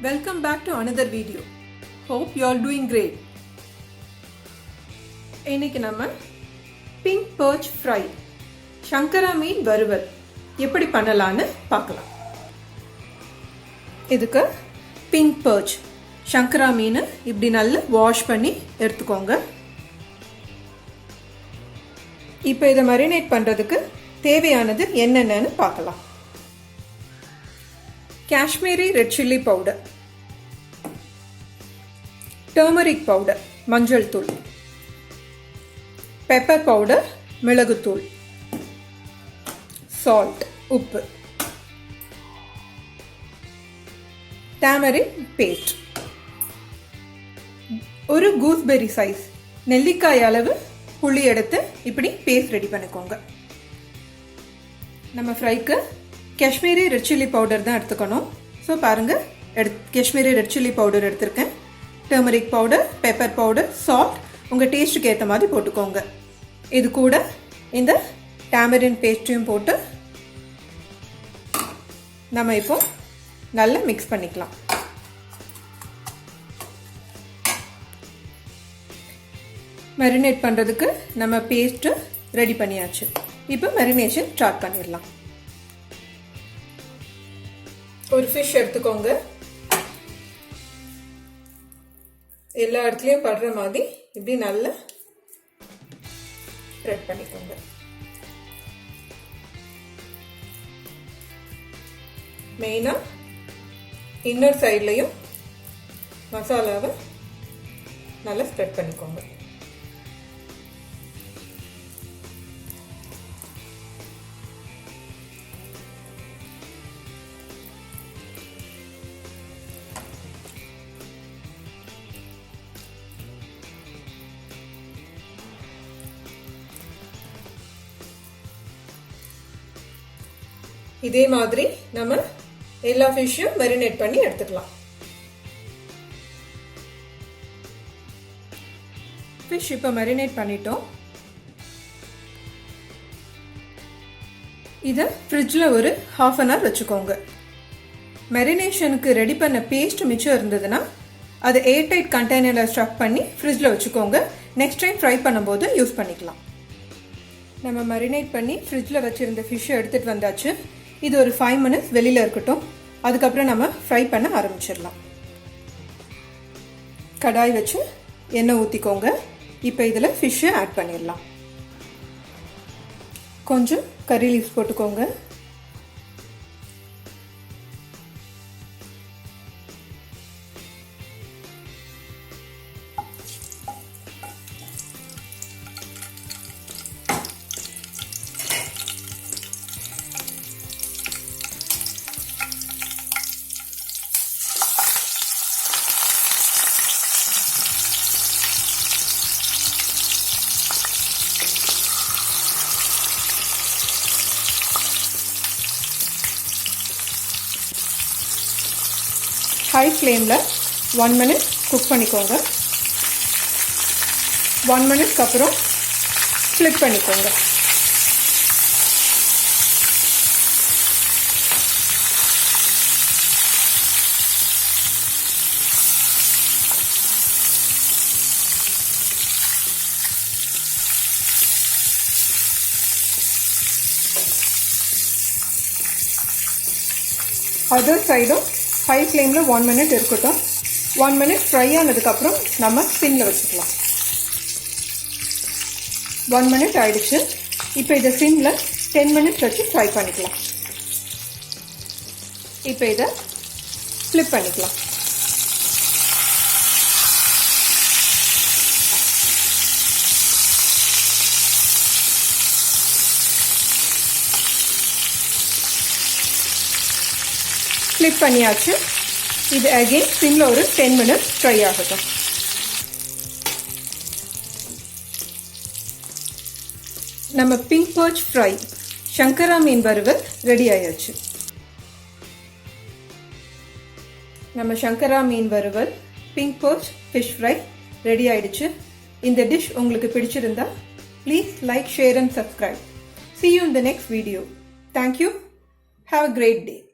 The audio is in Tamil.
Welcome back to another video. Hope you all doing great. இன்னைக்கு நம்ம pink perch fry சங்கரா மீன் வறுவல் எப்படி பண்ணலாம்னு பார்க்கலாம். இதுக்கு pink perch சங்கரா மீன் இப்படி நல்லா வாஷ் பண்ணி எடுத்துக்கோங்க. இப்போ இதை மரினேட் பண்றதுக்கு தேவையானது என்னென்னன்னு பார்க்கலாம். Kashmiri red chilli powder, turmeric powder, manjal தூள், pepper powder, மிளகு தூள், salt, உப்பு, tamarind paste, ஒரு gooseberry size நெல்லிக்காய் அளவு புளி எடுத்து இப்படி பேஸ்ட் ரெடி பண்ணிக்கோங்க. நம்ம ஃப்ரைக்கு Kashmiri red chilli powder தான் எடுத்துக்கணும். ஸோ பாருங்கள், Kashmiri red chilli powder எடுத்திருக்கேன். Turmeric powder, pepper powder, salt உங்கள் டேஸ்ட்டுக்கு ஏற்ற மாதிரி போட்டுக்கோங்க. இது கூட இந்த டேமரின் பேஸ்ட்டையும் போட்டு நம்ம இப்போ நல்லா மிக்ஸ் பண்ணிக்கலாம். மேரினேட் பண்ணுறதுக்கு நம்ம பேஸ்ட்டு ரெடி பண்ணியாச்சு. இப்போ மேரினேஷன் ஸ்டார்ட் பண்ணிடலாம். ஒரு ஃபிஷ் எடுத்துக்கோங்க. எல்லா இடத்துலையும் படுற மாதிரி இப்படி நல்லா ஸ்ப்ரெட் பண்ணிக்கோங்க. மெயினாக இன்னர் சைட்லையும் மசாலாவை நல்லா ஸ்ப்ரெட் பண்ணிக்கோங்க. இதே மாதிரி நம்ம எல்லா ஃபிஷ்ஷும் மேரினேட் பண்ணி எடுத்துக்கலாம். ஃபிஷ் இப்போ மேரினேட் பண்ணிட்டோம். இதை ஃப்ரிட்ஜில் ஒரு ½ அன் ஹவர் வச்சுக்கோங்க. மேரினேஷனுக்கு ரெடி பண்ண பேஸ்ட் மிச்சம் இருந்ததுன்னா அதை ஏர்டைட் கண்டெய்னரில் ஸ்டஃப் பண்ணி ஃப்ரிட்ஜில் வச்சுக்கோங்க. நெக்ஸ்ட் டைம் ஃப்ரை பண்ணும்போது யூஸ் பண்ணிக்கலாம். நம்ம மேரினேட் பண்ணி ஃப்ரிட்ஜில் வச்சுருந்த ஃபிஷ்ஷை எடுத்துகிட்டு வந்தாச்சு. இது ஒரு 5 minutes வெளியில் இருக்கட்டும். அதுக்கப்புறம் நம்ம ஃப்ரை பண்ண ஆரம்பிச்சிடலாம். கடாய் வச்சு எண்ணெய் ஊற்றிக்கோங்க. இப்போ இதில் ஃபிஷ்ஷை ஆட் பண்ணிடலாம். கொஞ்சம் கறி லீவ்ஸ் போட்டுக்கோங்க. ஹை ஃப்ளேமில் 1 minute குக் பண்ணிக்கோங்க. 1 minuteக்கு அப்புறம் ஃப்ளிப் பண்ணிக்கோங்க. அதர் சைடும் ஹை ஃப்ளேமில் 1 minute இருக்கட்டும். 1 minute ஃப்ரை ஆனதுக்கப்புறம் நம்ம சிம்மில் வச்சுக்கலாம். 1 minute ஆயிடுச்சு. இப்போ இதை சிம்மில் 10 minutes வச்சு ஃப்ரை பண்ணிக்கலாம். இப்போ இதை ஃப்ளிப் பண்ணிக்கலாம். ஃப்ளிப் பண்ணியாச்சு. இது அகெயின் சிம்மில் ஒரு 10 minutes ஃப்ரை ஆகட்டும். நம்ம பிங்க் பர்ச் ஃப்ரை சங்கரா மீன் வறுவல் ரெடி ஆயாச்சு. நம்ம சங்கரா மீன் வறுவல் pink birch fish fry ready ஆயிடுச்சு. இந்த டிஷ் உங்களுக்கு பிடிச்சிருந்தா please like, share and subscribe. See you in the next video. Thank you. Have a great day.